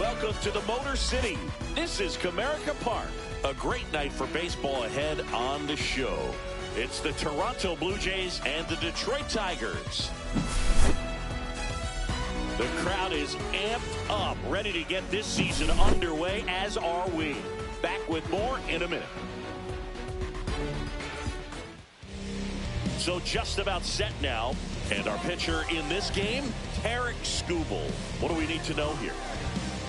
Welcome to the Motor City. This is Comerica Park. A great night for baseball ahead on the show. It's the Toronto Blue Jays and the Detroit Tigers. The crowd is amped up, ready to get this season underway, as are we. Back with more in a minute. So just about set now. And our pitcher in this game, Tarik Skubal. What do we need to know here?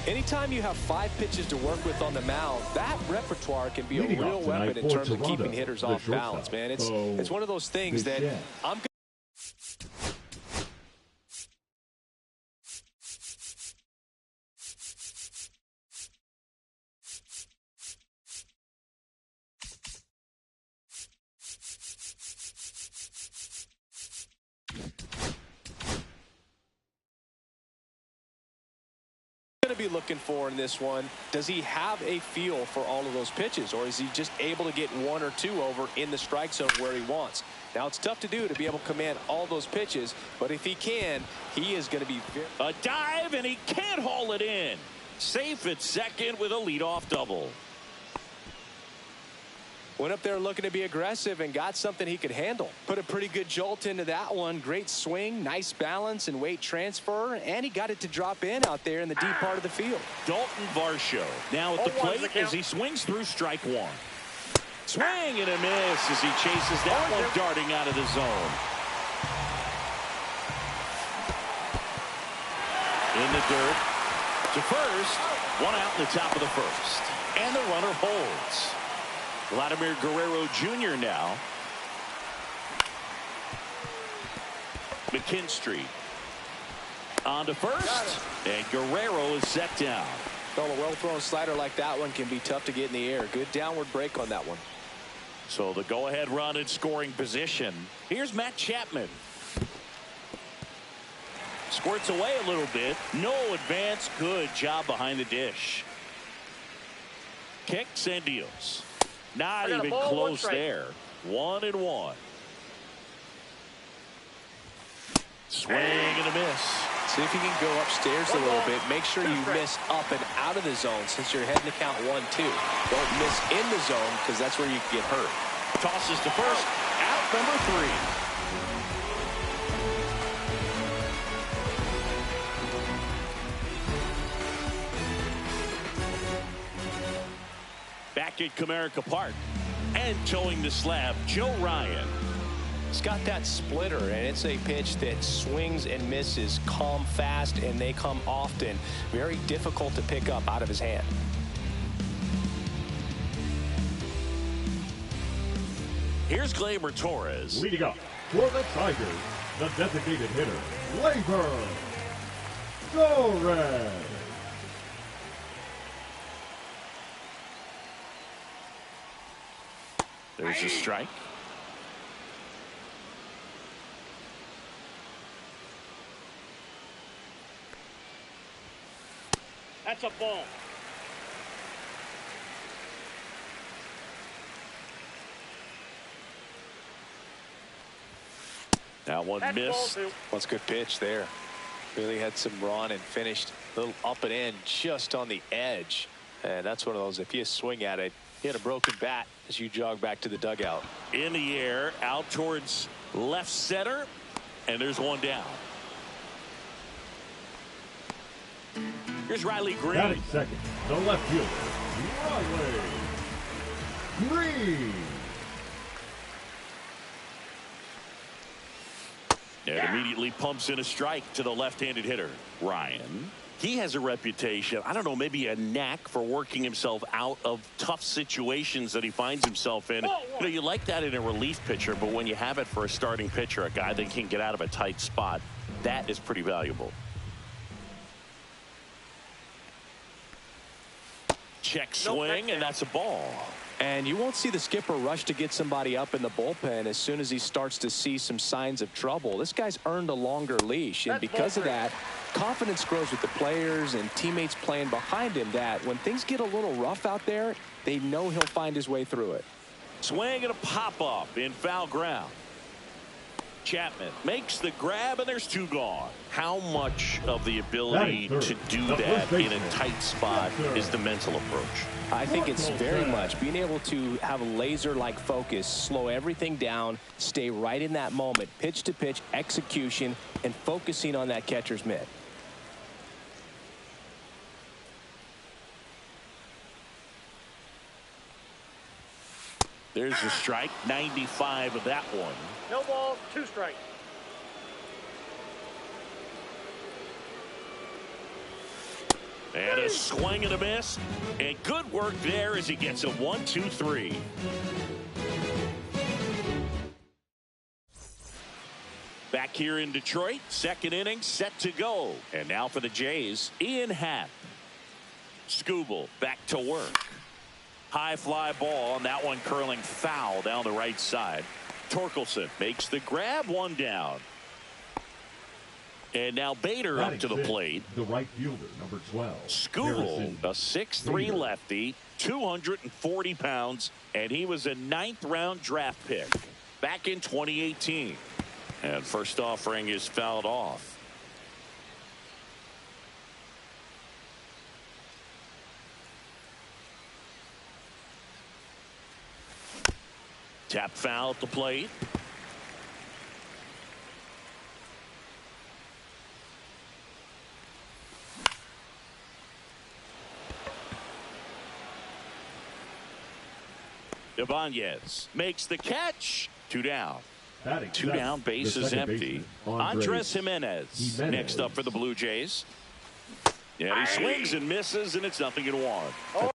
Anytime you have 5 pitches to work with on the mound, that repertoire can be a real weapon in terms of keeping hitters off balance, man. It's one of those things that I'm to be looking for in this one. Does he have a feel for all of those pitches, or is he just able to get 1 or 2 over in the strike zone where he wants? Now, it's tough to do to be able to command all those pitches, but if he can, he is going to be a dive, and he can't haul it in. Safe at second with a leadoff double. Went up there looking to be aggressive and got something he could handle. Put a pretty good jolt into that one. Great swing, nice balance and weight transfer, and he got it to drop in out there in the deep part of the field. Dalton Varsho now at the plate as he swings through strike 1. Swing and a miss as he chases that one darting out of the zone. In the dirt to first. 1 out in the top of the first. And the runner holds. Vladimir Guerrero Jr. now. McKinstry on to first, and Guerrero is set down. Well, a well-thrown slider like that one can be tough to get in the air. Good downward break on that one. So the go-ahead run in scoring position. Here's Matt Chapman. Squirts away a little bit. No advance. Good job behind the dish. Kicks and deals. Not even close there. 1-1. Swing and a miss. See if you can go upstairs a little bit. Make sure you miss up and out of the zone since you're heading to count 1-2. Don't miss in the zone because that's where you can get hurt. Tosses to first. Out number 3. Back at Comerica Park and towing the slab, Joe Ryan. He's got that splitter, and it's a pitch that swings and misses, come fast, and they come often. Very difficult to pick up out of his hand. Here's Gleyber Torres. Leading up for the Tigers, the designated hitter, Gleyber Torres. There's a strike. That's a ball. Now one missed. That's a good pitch there. Really had some run and finished a little up and in just on the edge. And that's one of those, if you swing at it, you had a broken bat as you jog back to the dugout. In the air, out towards left center, and there's one down. Here's Riley Green. Batting second, the left fielder, Riley Green. It immediately pumps in a strike to the left-handed hitter, Ryan. He has a reputation, I don't know, maybe a knack for working himself out of tough situations that he finds himself in. You know, you like that in a relief pitcher, but when you have it for a starting pitcher, a guy that can get out of a tight spot, that is pretty valuable. Check swing, and that's a ball. And you won't see the skipper rush to get somebody up in the bullpen as soon as he starts to see some signs of trouble. This guy's earned a longer leash, and because of that, confidence grows with the players and teammates playing behind him, that when things get a little rough out there, they know he'll find his way through it. Swing and a pop-up in foul ground. Chapman makes the grab, and there's 2 gone. How much of the ability to do that in a tight spot is the mental approach? I think it's very much being able to have a laser-like focus, slow everything down, stay right in that moment, pitch-to-pitch execution, and focusing on that catcher's mitt. There's a strike, 95 of that one. No balls, 2 strikes. And a swing and a miss. And good work there as he gets a 1-2-3. Back here in Detroit, second inning set to go. And now for the Jays, Ian Happ. Skubal back to work. High fly ball, and that one curling foul down the right side. Torkelson makes the grab, 1 down. And now Bader up to the plate. The right fielder, number 12. Skubal, a 6'3" lefty, 240 pounds, and he was a 9th-round draft pick back in 2018. And first offering is fouled off. Tap foul at the plate. Ibanez makes the catch. 2 down. 2 down, base is empty. Andres Jimenez next up for the Blue Jays. Yeah, he swings and misses, and it's 0-1.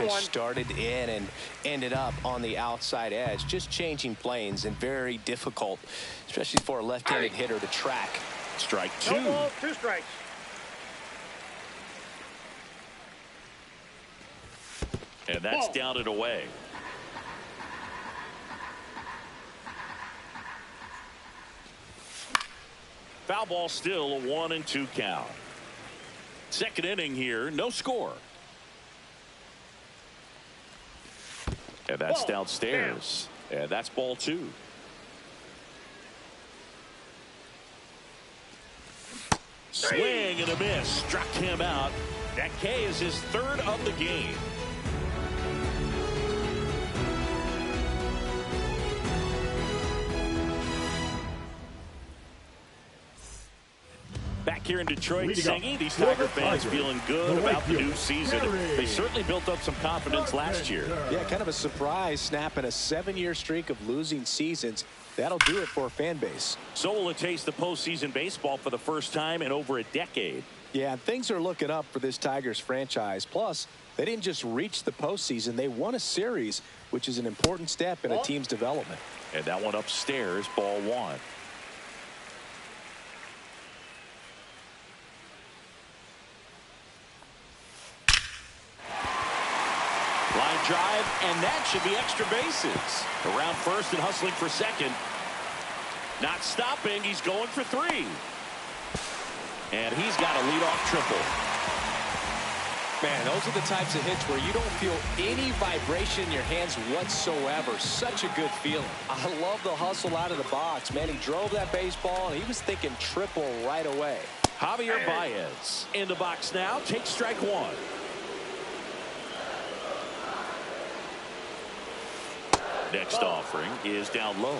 Started in and ended up on the outside edge, just changing planes, and very difficult, especially for a left-handed hitter, to track. Strike 2. No balls, 2 strikes. And that's down and away. Foul ball, still a 1-2 count. Second inning here, no score. And that's downstairs. And that's ball 2. Swing and a miss. Struck him out. That K is his 3rd of the game. Back here in Detroit, Singy, these Tiger fans feeling good about the new season. They certainly built up some confidence last year. Yeah, kind of a surprise, snapping a 7-year streak of losing seasons. That'll do it for a fan base. So will it taste the postseason baseball for the first time in over a decade. Yeah, things are looking up for this Tigers franchise. Plus, they didn't just reach the postseason, they won a series, which is an important step in a team's development. And that one upstairs, ball 1. Line drive, and that should be extra bases. Around first and hustling for second. Not stopping, he's going for 3. And he's got a leadoff triple. Man, those are the types of hits where you don't feel any vibration in your hands whatsoever. Such a good feeling. I love the hustle out of the box. Man, he drove that baseball, and he was thinking triple right away. Javier Baez in the box now. Takes strike 1. Next offering is down low.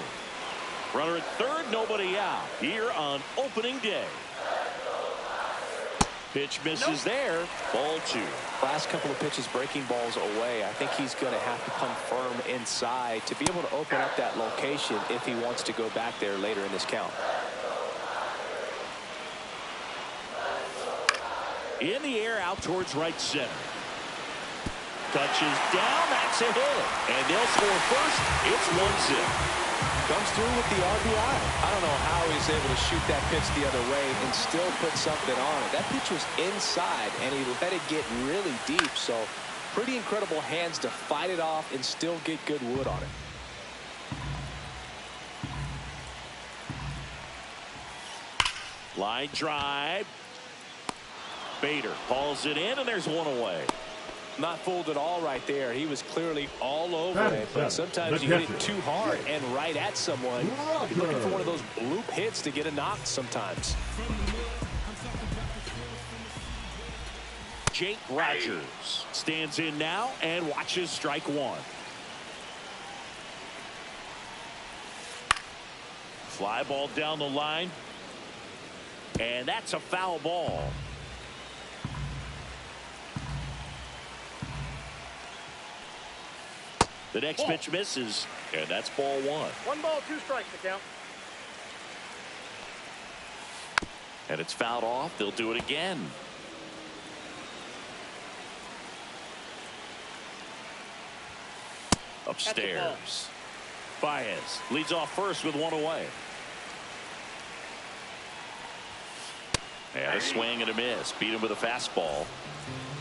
Runner at third, nobody out here on opening day. Pitch misses there. Ball 2. Last couple of pitches breaking balls away. I think he's going to have to come firm inside to be able to open up that location if he wants to go back there later in this count. In the air out towards right center. Touches down. That's a hit. And they'll score first. It's 1-0. Comes through with the RBI. I don't know how he's able to shoot that pitch the other way and still put something on it. That pitch was inside, and he let it get really deep. So pretty incredible hands to fight it off and still get good wood on it. Line drive. Bader hauls it in, and there's one away. Not fooled at all right there. He was clearly all over it, but sometimes you hit it too hard and right at someone. You're looking for one of those bloop hits to get a knock sometimes. Jake Rogers stands in now and watches strike one. Fly ball down the line. And that's a foul ball. The next pitch misses, and that's ball one. 1 ball, 2 strikes to count. And it's fouled off. They'll do it again. Upstairs. Baez leads off first with one away. And a swing and a miss. Beat him with a fastball.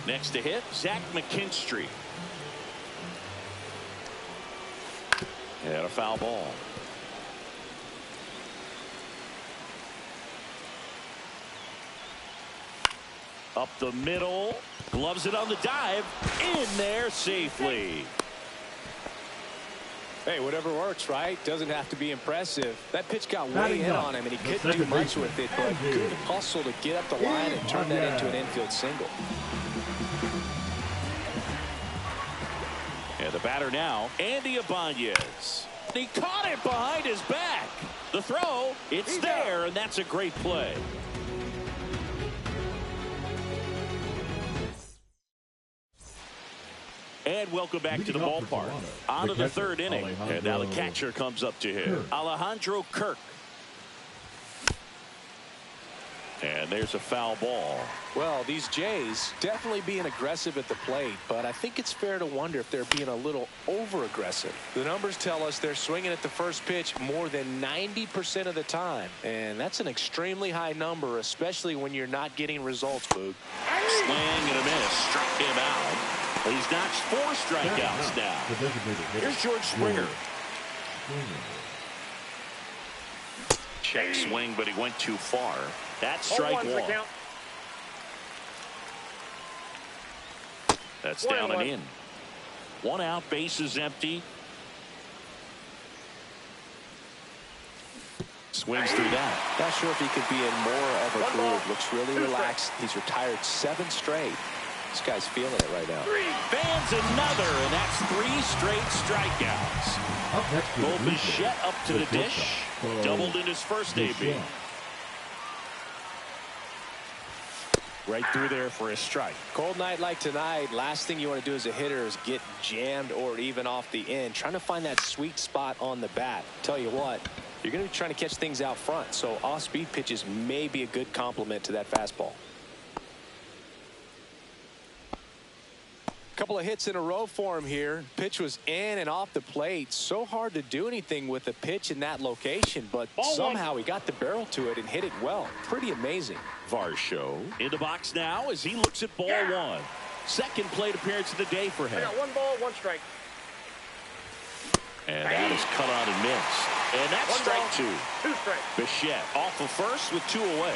Next to hit, Zach McKinstry. And a foul ball. Up the middle. Gloves it on the dive. In there safely. Hey, whatever works, right? Doesn't have to be impressive. That pitch got way in on him, and he couldn't do much with it, but good hustle to get up the line and turn that into an infield single. And the batter now, Andy Ibanez. He caught it behind his back. The throw, it's there, and that's a great play. And welcome back to the ballpark. On to the third inning. And now the catcher comes up to him. Alejandro Kirk. And there's a foul ball. Well, these Jays definitely being aggressive at the plate, but I think it's fair to wonder if they're being a little over-aggressive. The numbers tell us they're swinging at the first pitch more than 90% of the time, and that's an extremely high number, especially when you're not getting results, Boog. Swing and a miss. Struck him out. He's notched 4 strikeouts now. Here's George Springer. Check swing, but he went too far. That's strike one. That's down and in. 1 out, bases empty. Swings through that. Not sure if he could be in more of a groove. Looks really relaxed. He's retired 7 straight. This guy's feeling it right now. Fans another, and that's 3 straight strikeouts. Bo Bichette up to the dish. Doubled in his first AB. Right through there for a strike. Cold night like tonight, last thing you want to do as a hitter is get jammed or even off the end. Trying to find that sweet spot on the bat. Tell you what, you're going to be trying to catch things out front, so off-speed pitches may be a good complement to that fastball. Couple of hits in a row for him here. Pitch was in and off the plate. So hard to do anything with a pitch in that location, but somehow he got the barrel to it and hit it well. Pretty amazing. Varsho in the box now as he looks at ball one. Second plate appearance of the day for him. I got 1 ball, 1 strike. And that is cut on and missed. And that's strike 2. 2 strikes. Bichette off of first with 2 away.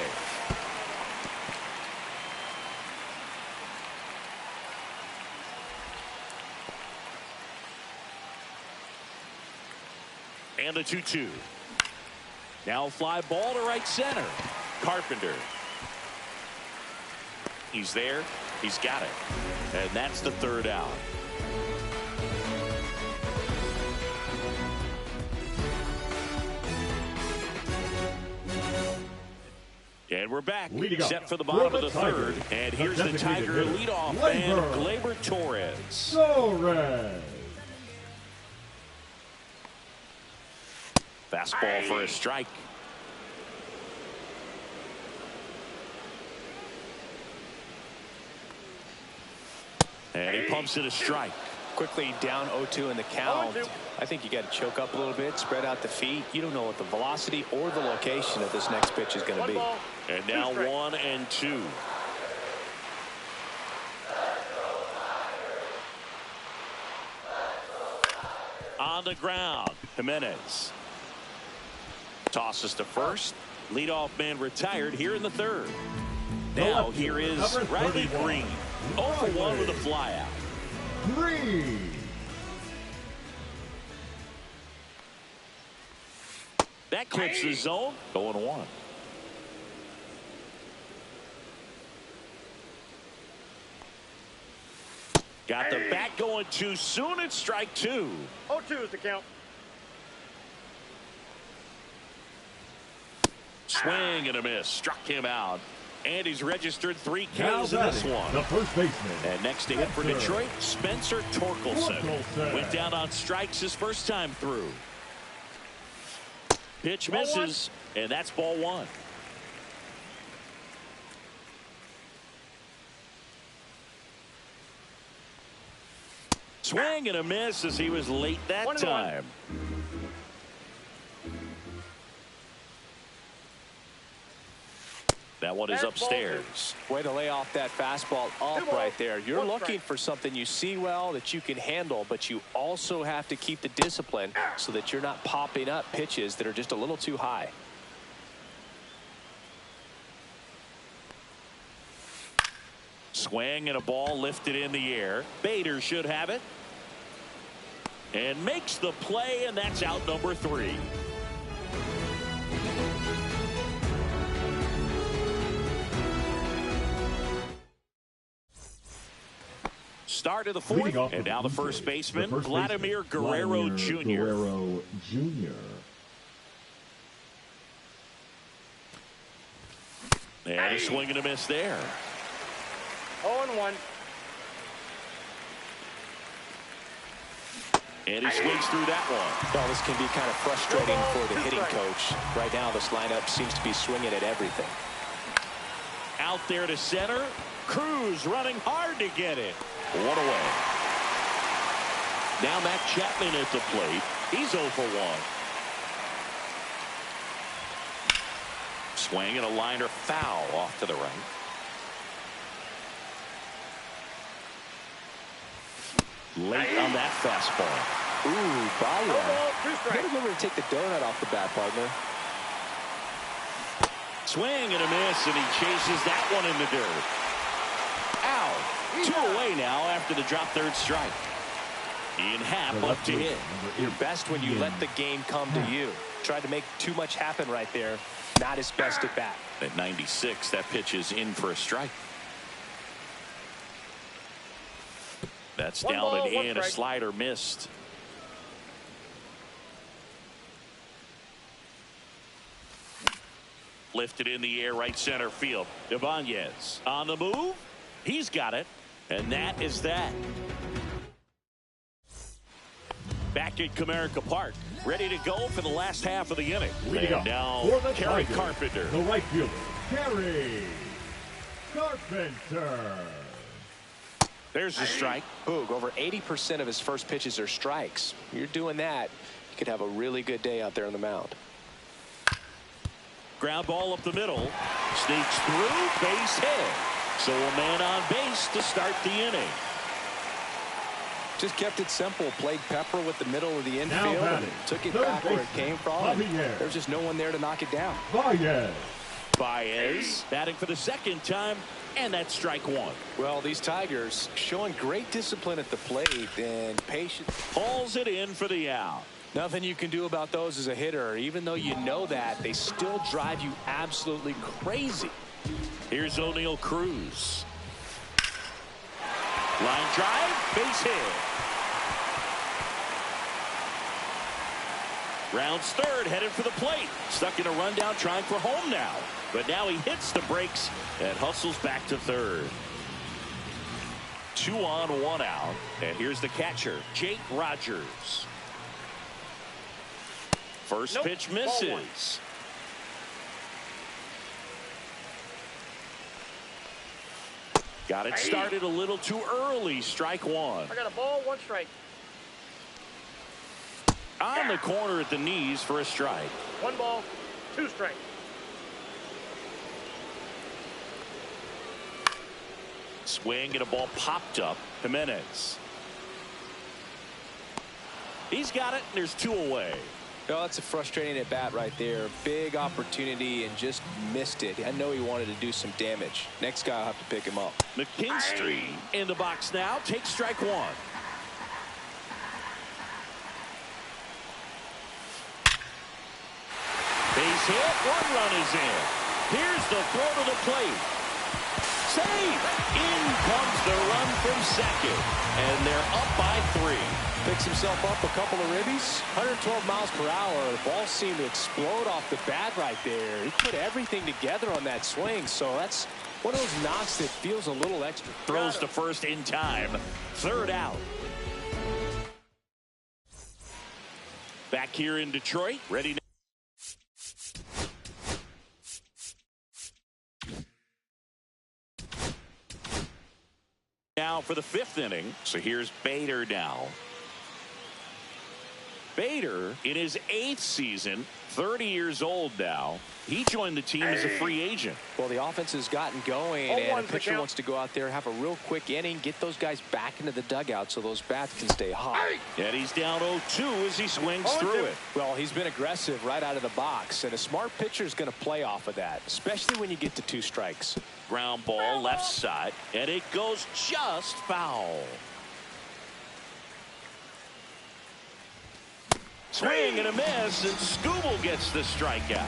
And a 2-2. Now fly ball to right center. Carpenter. He's there. He's got it. And that's the 3rd out. And we're back. Set for the bottom of the 3rd. And here's the Tiger leadoff man, Gleyber Torres. Fastball for a strike. And he pumps it a strike. Quickly down 0-2 in the count. I think you got to choke up a little bit, spread out the feet. You don't know what the velocity or the location of this next pitch is going to be. And now 1 and 2. On the ground, Jimenez. Tosses to first. Leadoff man retired here in the 3rd. Now here is Riley Green. 0 for 1 with a flyout. 3. That clips the zone. 0-1. Got the bat going too soon. It's strike 2. 0-2 is the count. Swing and a miss. Struck him out. And he's registered 3 Now Ks in this one. the first baseman. And next to hit for Detroit, Spencer Torkelson. Went down on strikes his first time through. Pitch misses, and that's ball 1. Swing and a miss as he was late that time. That one is upstairs. Way to lay off that fastball up right there. You're looking for something you see well that you can handle, but you also have to keep the discipline so that you're not popping up pitches that are just a little too high. Swing and a ball lifted in the air. Bader should have it. And makes the play, and that's out number 3. Start of the 4th, and now the first baseman, Vladimir Guerrero Jr. And a swing and a miss there. 0-1. And he swings through that one. Well, this can be kind of frustrating for the hitting coach. Right now, this lineup seems to be swinging at everything. Out there to center. Cruz running hard to get it. 1 away. Now Matt Chapman at the plate. He's 0 for 1. Swing and a liner foul off to the right. Late on that fastball. Ooh, Baez. Better remember to take the donut off the bat, partner. Swing and a miss, and he chases that one in the dirt. Out. 2 away now after the drop third strike. Ian Happ up to hit. You're best when you let the game come to you. Tried to make too much happen right there. Not his best at bat. At 96, that pitch is in for a strike. That's down and in. A slider missed. Lifted in the air, right center field. Ibanez on the move. He's got it. And that is that. Back at Comerica Park. Ready to go for the last half of the inning. And now Kerry Carpenter. The right fielder, Kerry Carpenter. There's the strike. Boog, over 80% of his first pitches are strikes. You're doing that, you could have a really good day out there on the mound. Ground ball up the middle. Sneaks through. Base hit. So a man on base to start the inning. Just kept it simple. Played Pepper with the middle of the infield and took it back where it came from. There's just no one there to knock it down. Baez batting for the second time, and that's strike 1. Well, these Tigers showing great discipline at the plate and patience. Hauls it in for the out. Nothing you can do about those as a hitter. Even though you know that, they still drive you absolutely crazy. Here's O'Neal Cruz. Line drive, base hit. Rounds third, headed for the plate. Stuck in a rundown, trying for home now. But now he hits the brakes and hustles back to third. 2 on, 1 out. And here's the catcher, Jake Rogers. First pitch misses. Got it started a little too early. Strike 1. I got a ball, 1 strike. On the corner at the knees for a strike. 1 ball, 2 strikes. Swing and a ball popped up. Jimenez. He's got it, and there's 2 away. Oh, that's a frustrating at bat right there. Big opportunity and just missed it. I know he wanted to do some damage. Next guy will have to pick him up. McKinstry in the box now. Takes strike 1. Base hit. One run is in. Here's the throw to the plate. Save. In comes the run from second. And they're up by 3. Picks himself up a couple of ribbies. 112 miles per hour. The ball seemed to explode off the bat right there. He put everything together on that swing. So that's one of those knocks that feels a little extra. Throws to first in time. 3rd out. Back here in Detroit. Ready now. Now for the 5th inning. So here's Bader now. Bader in his 8th season, 30 years old now. He joined the team as a free agent. Well, the offense has gotten going, and a pitcher wants to go out there, have a real quick inning, get those guys back into the dugout so those bats can stay hot. And he's down 0-2 as he swings through it. Well, he's been aggressive right out of the box, and a smart pitcher is going to play off of that, especially when you get to 2 strikes. Ground ball left side, and it goes just foul. Swing and a miss, and Skubal gets the strikeout.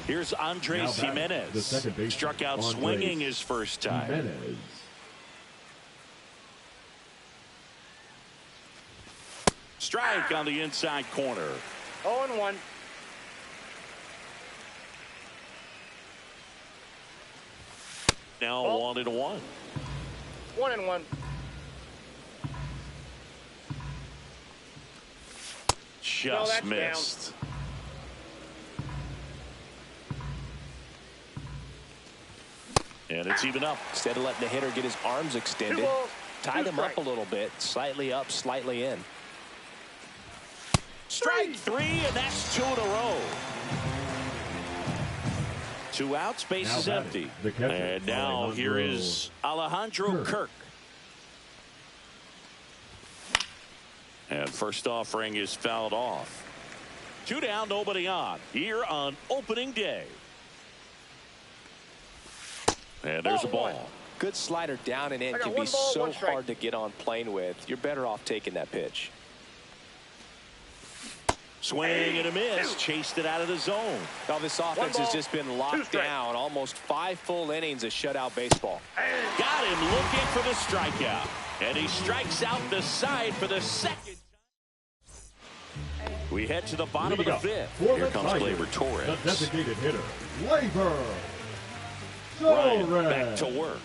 Here's Andres Gimenez. The second baseman, struck out Andres swinging his first time. Gimenez. Strike on the inside corner. 0-1. Now Ball. 1-1. 1-1. Just missed. And it's even up. Instead of letting the hitter get his arms extended, 2 balls, tie 2 them up strikes. a little bit, slightly up, slightly in. Strike 3, and that's 2 in a row. 2 outs, base Now is batting, empty. the catcher, And now here is Alejandro Kirk. And first offering is fouled off. 2 down, nobody on. Here on opening day. And there's a ball. Good slider down and in I got can be 1 ball, so 1 strike. hard to get on plane with. You're better off taking that pitch. Swing and a miss. Chased it out of the zone. Now this offense has ball, just been 2 locked strikes. down. Almost 5 full innings of shutout baseball. Got him looking for the strikeout. And he strikes out the side for the second. We head to the bottom of the 5th. Here comes Gleyber Torres. The designated hitter, Gleyber Ryan Torres. back to work.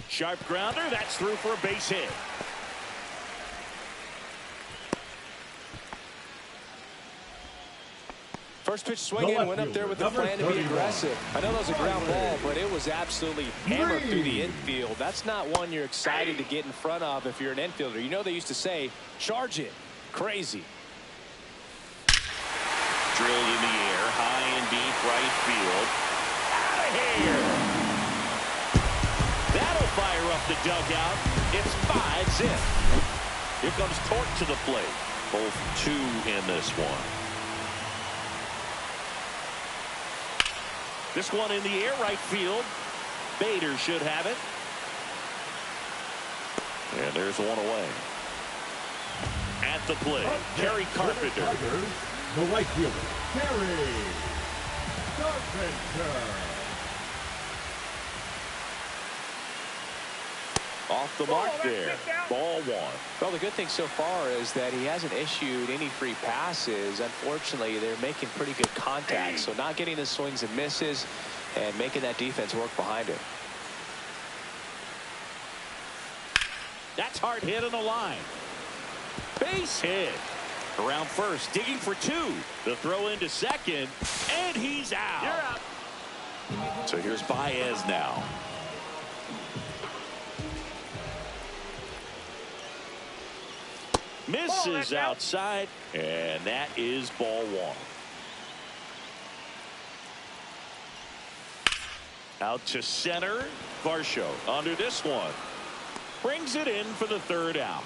Sharp grounder. That's through for a base hit. First pitch swinging, went up there with the plan to be aggressive. I know that was a ground ball, but it was absolutely hammered through the infield. That's not one you're excited to get in front of if you're an infielder. You know they used to say, charge it. Crazy. Drilled in the air, high and deep right field. Out of here. That'll fire up the dugout. It's 5 zip. Here comes Torque to the plate. Both 2 in this one. This one in the air, right field. Bader should have it. And there's one away. At the plate, Kerry Carpenter. Tigers, the right fielder, Kerry Carpenter. Off the mark there. Ball 1. Well, the good thing so far is that he hasn't issued any free passes. Unfortunately, they're making pretty good contact. So not getting the swings and misses and making that defense work behind it. That's hard hit on the line. Base hit. Around first, digging for 2. The throw into second, and he's out. You're out. So here's Baez now. Misses outside, and that is ball 1. Out to center. Varsho under this one. Brings it in for the 3rd out.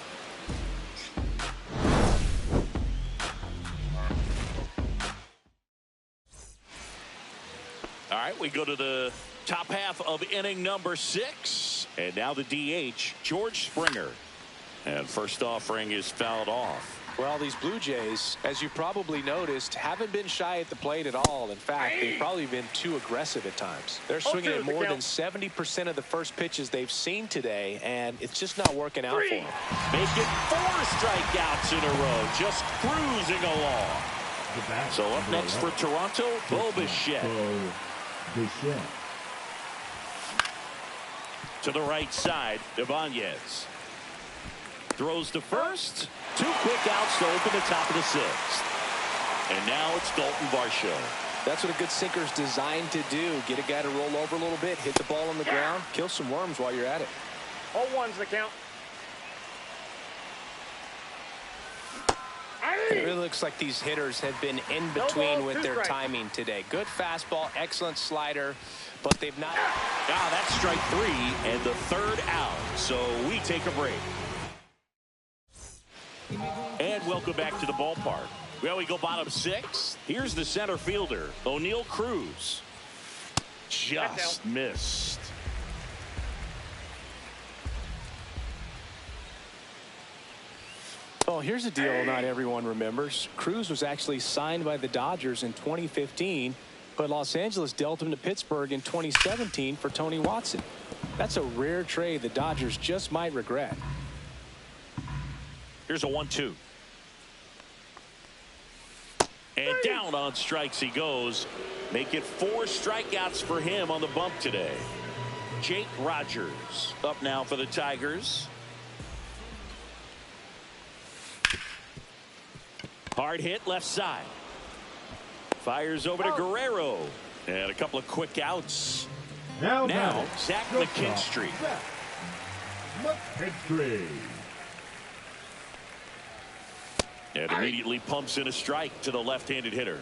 All right, we go to the top half of inning number 6. And now the DH, George Springer. And first offering is fouled off. Well, these Blue Jays, as you probably noticed, haven't been shy at the plate at all. In fact, they've probably been too aggressive at times. They're swinging at more than 70% of the first pitches they've seen today, and it's just not working out for them. Making 4 strikeouts in a row, just cruising along. So up next for Toronto, Bo Bichette. To the right side, Ibanez. Throws to first. 2 quick outs to open the top of the 6th. And now it's Dalton Varsho. That's what a good sinker's designed to do. Get a guy to roll over a little bit, hit the ball on the ground, kill some worms while you're at it. 0-1's the count. It really looks like these hitters have been in between with their timing today. Good fastball, excellent slider, but they've not. That's strike 3 and the 3rd out. So we take a break. And welcome back to the ballpark. Well, we go bottom 6. Here's the center fielder, O'Neal Cruz. Just missed. Well, here's a deal not everyone remembers. Cruz was actually signed by the Dodgers in 2015, but Los Angeles dealt him to Pittsburgh in 2017 for Tony Watson. That's a rare trade the Dodgers just might regret. Here's a 1-2. And down on strikes he goes. Make it 4 strikeouts for him on the bump today. Jake Rogers up now for the Tigers. Hard hit left side. Fires over to Guerrero. And a couple of quick outs. Now Zach McKinstry. And immediately pumps in a strike to the left-handed hitter.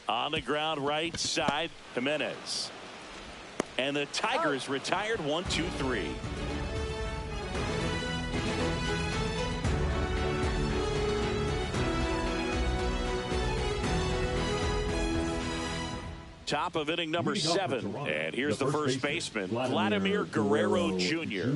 On the ground right side, Jimenez. And the Tigers retired 1-2-3. Top of inning number 7. And here's the first baseman, Vladimir Guerrero Jr.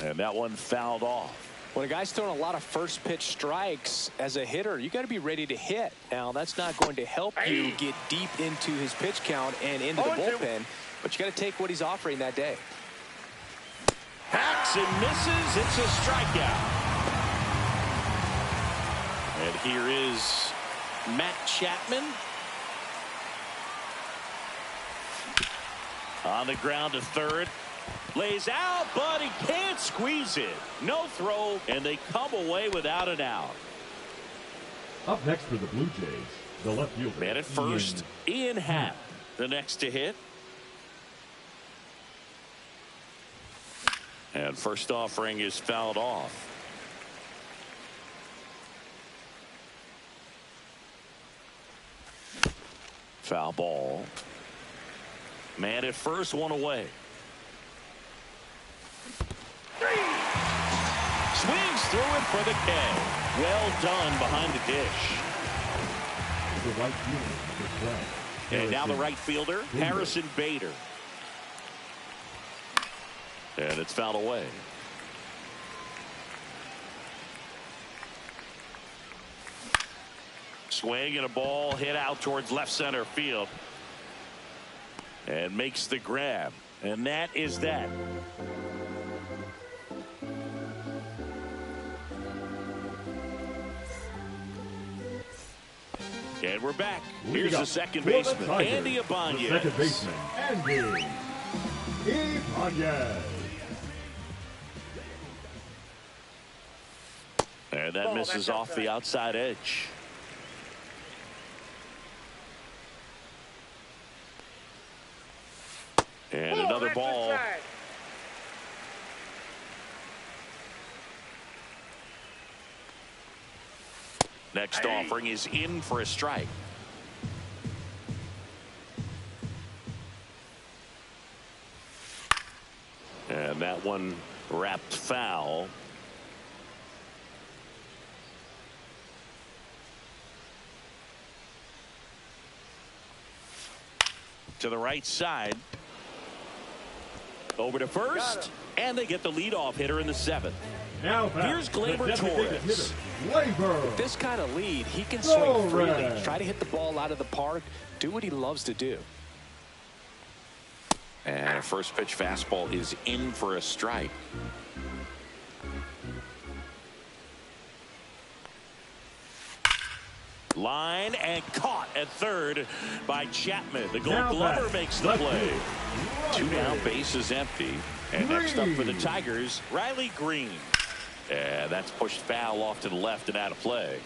And that one fouled off. When a guy's throwing a lot of first pitch strikes as a hitter, you got to be ready to hit. Now, that's not going to help you get deep into his pitch count and into the bullpen, but you got to take what he's offering that day. Hacks and misses. It's a strikeout. And here is Matt Chapman. On the ground to third. Lays out, but he can't squeeze it. No throw, and they come away without an out. Up next for the Blue Jays, the left fielder. Man at first, Ian Happ, the next to hit. And first offering is fouled off. Foul ball. Man at first, one away. Swings through it for the K. Well done behind the dish. The right fielder, and now the right fielder, Harrison Bader. And it's fouled away. Swing and a ball hit out towards left center field. And makes the grab. And that is that. And we're back. Here's the second baseman, Andy Ibanez. Second baseman, Andy Ibanez. And that misses off the outside edge. And another ball. Next offering is in for a strike. And that one wrapped foul. to the right side. Over to first, and they get the leadoff hitter in the 7th. Now back, Here's Gleyber the designated Torres. hitter, Gleyber. With this kind of lead, he can swing freely, Torres. try to hit the ball out of the park, do what he loves to do. And a first pitch fastball is in for a strike. Line and caught at third by Chapman. The Gold Now Glover back, makes the left play. field, 2 down, bases empty. And next up for the Green. Tigers, Riley Green. And that's pushed foul off to the left and out of play.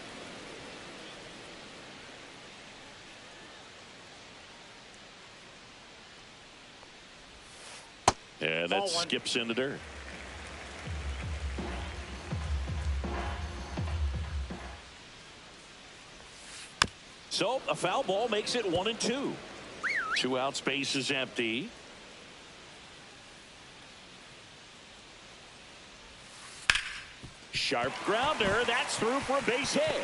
And that skips in the dirt. So a foul ball makes it 1-2. 2 out, space is empty. Sharp grounder. That's through for a base hit.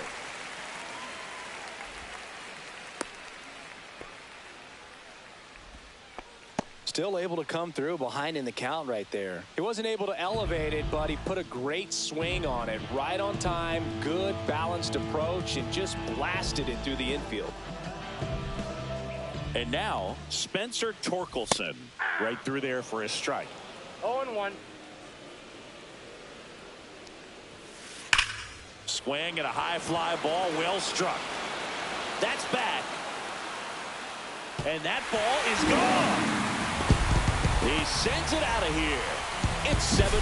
Still able to come through behind in the count right there. He wasn't able to elevate it, but he put a great swing on it. Right on time, good balanced approach, and just blasted it through the infield. And now Spencer Torkelson right through there for a strike. 0-1. Swing and a high fly ball, well struck. That's back. And that ball is gone. He sends it out of here. It's 7-0.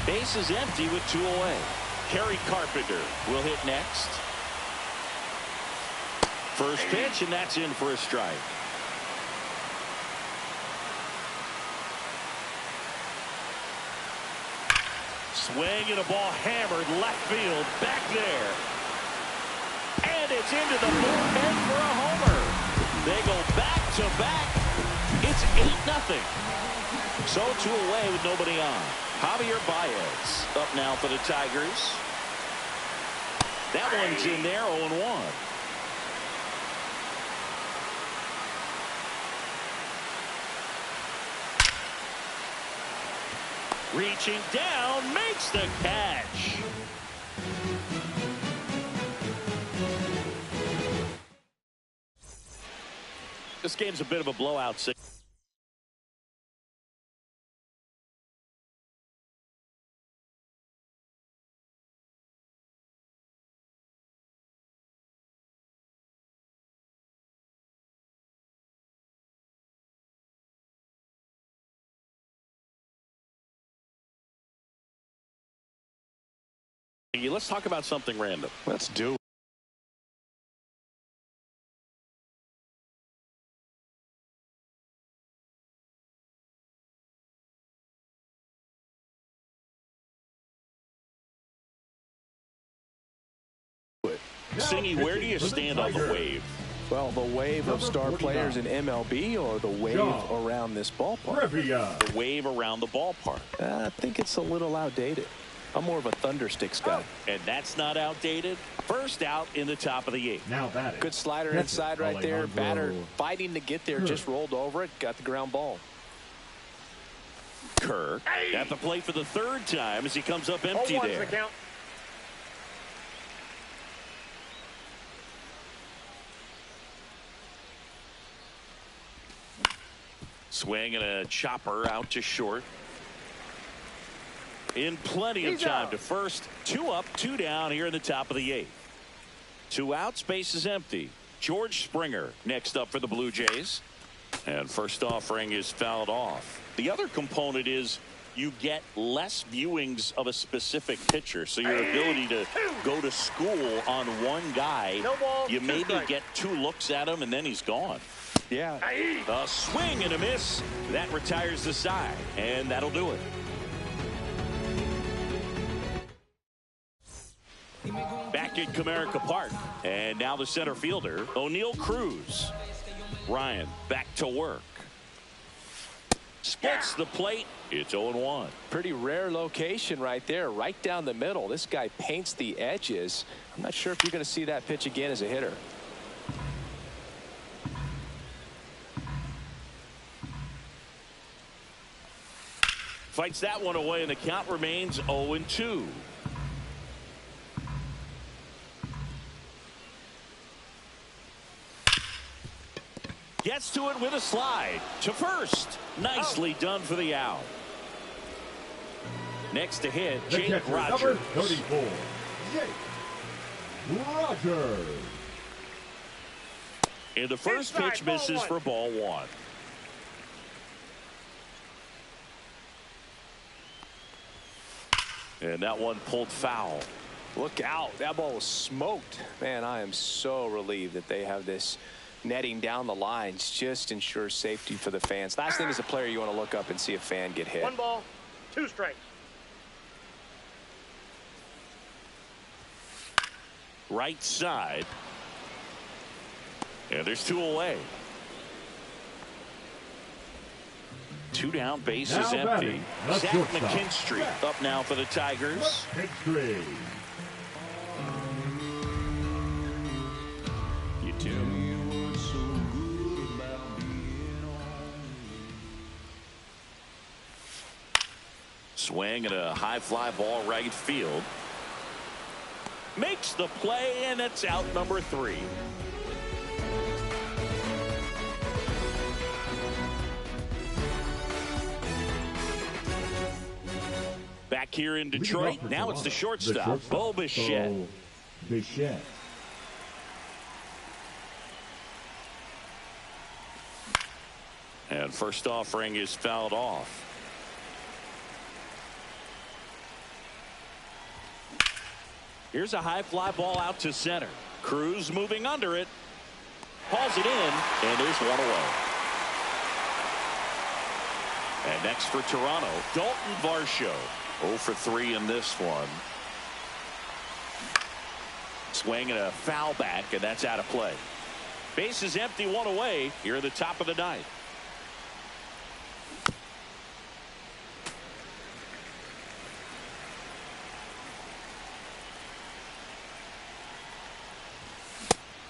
Base is empty with 2 away. Kerry Carpenter will hit next. First pitch, and that's in for a strike. Swing and a ball hammered left field back there. And it's into the forehead for a homer. They go back to back. It's 8-0. So 2 away with nobody on. Javier Baez up now for the Tigers. That one's in there, 0-1. Reaching down, makes the catch. This game's a bit of a blowout. Let's talk about something random. Let's do it. Singy, where do you stand on the wave? Well, the wave of star players in MLB or the wave around this ballpark? The wave around the ballpark. I think it's a little outdated. I'm more of a Thundersticks guy. And that's not outdated. First out in the top of the 8th. Now batting. Good slider inside right there. Batter fighting to get there. Just rolled over it. Got the ground ball. Kerr at the plate for the 3rd time as he comes up empty there. The count. Swing and a chopper out to short. In plenty of time to first. 2 up, 2 down here in the top of the 8th. 2 out, space is empty. George Springer next up for the Blue Jays. And first offering is fouled off. The other component is you get less viewings of a specific pitcher. So your ability to go to school on one guy, you maybe get 2 looks at him and then he's gone. Yeah. A swing and a miss. That retires the side. And that'll do it. Back at Comerica Park. And now the center fielder, O'Neal Cruz. Ryan back to work. Splits the plate. It's 0-1. Pretty rare location right there. Right down the middle. This guy paints the edges. I'm not sure if you're going to see that pitch again as a hitter. fights that one away, and the count remains 0-2. Gets to it with a slide to first. Nicely done for the out. Next to hit, Jake Rogers. Number 34, Jake Rogers. And the first pitch misses for ball one. And that one pulled foul. Look out. That ball was smoked. Man, I am so relieved that they have this netting down the lines. Just ensures safety for the fans. Last thing as a player, you want to look up and see a fan get hit. 1 ball, 2 strikes. Right side. And there's 2 away. 2 down, base is empty. Zach McKinstry up now for the Tigers. McKinstry. You too. Swing and a high fly ball right field. Makes the play, and it's out number 3. Back here in Detroit, now it's the shortstop, Bo Bichette. Bichette. And first offering is fouled off. Here's a high fly ball out to center. Cruz moving under it. Hauls it in, and there's 1 away. And next for Toronto, Dalton Varsho. 0 for 3 in this one. Swing and a foul back, and that's out of play. Base is empty, 1 away here at the top of the 9th.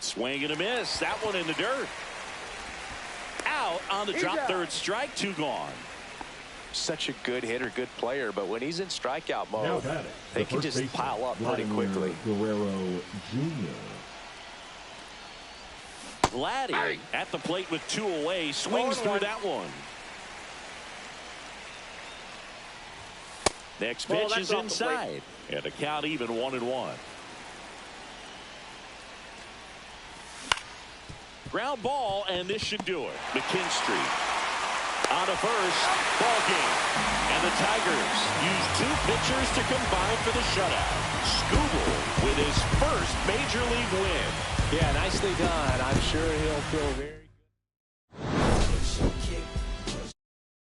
Swing and a miss. That one in the dirt. Out on the drop, 3rd strike, 2 gone. Such a good hitter, good player, but when he's in strikeout mode, they can just pile up pretty quickly. Guerrero Jr. Vladdy at the plate with 2 away, swings through that one. Next pitch is inside, and the count even 1-1. Ground ball, and this should do it. McKinstry on to first, ball game. And the Tigers use 2 pitchers to combine for the shutout. Skubal with his first major league win. Yeah, nicely done. I'm sure he'll feel very